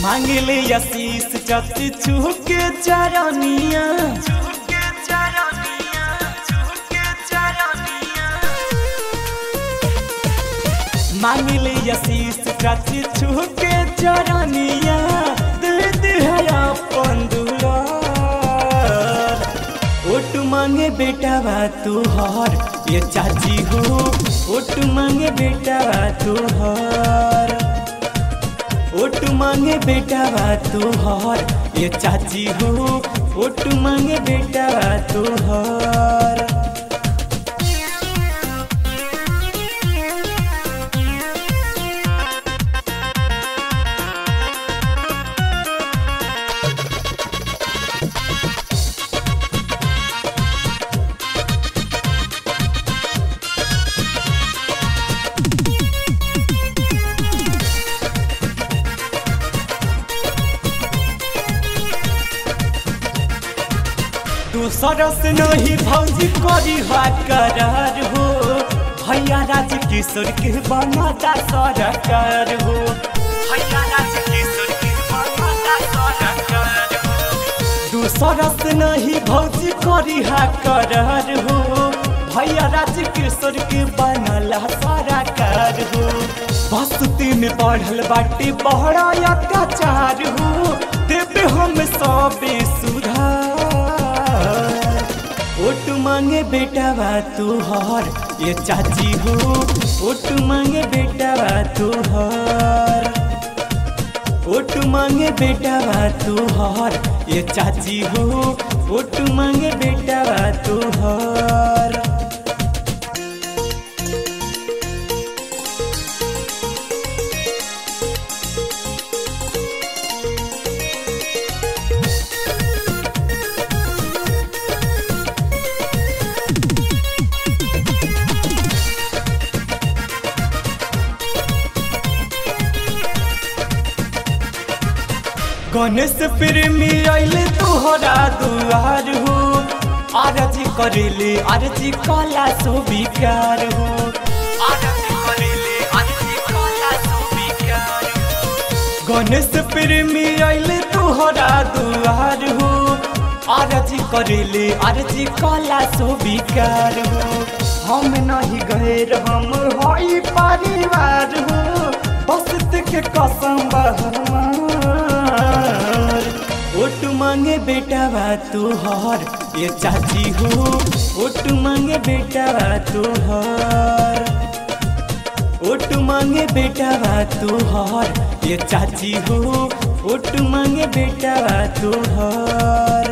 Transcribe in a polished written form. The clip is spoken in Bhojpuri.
मांगले आशीष चची छुके चरनिया मांगले आशीष चची छुके चरनिया ओट मांगे बेटा बा तुहार ये चाची हो ओट मांगे बेटा बा तुहार ओट मांगे बेटा बा तुहार ये चाची हो ओट मांगे बेटा बा तुहार सरस नहीं भौजी करी करार हो भैया राज किशोर के बनाता सरकार हो भैया राज किशोर के बनाता सरकार हो सरस नहीं भौजी करी करार हो भैया राज किशोर के बनला सरकार हो बस्ती में बढ़ल बाटे बड़ा अत्याचार हो देवे हम सबे सुधार ओट मांगे बेटा बा तुहार ये चाची हो ओट मांगे बेटा बा तुहार ओट मांगे बेटा बा तुहार ये चाची हो ओट मांगे बेटा बा तुहार गणेश प्रेमी आइले तोहरा दुआर हो आरजी करेले आरजी कला स्वीकार हो आरजी करेले आरजी कला स्वीकार हो गणेश प्रेमी आइले तोहरा दुआर हो आरजी करेले आरजी कला स्वीकार हो हम नहीं गए हम हई परिवार हो बसत के कसम ओट मांगे बेटा बा तुहार ये चाची हो ओट मांगे बेटा बा तुहार ओट मांगे बेटा बा तुहार ये चाची हो ओट मांगे बेटा बा तुहार।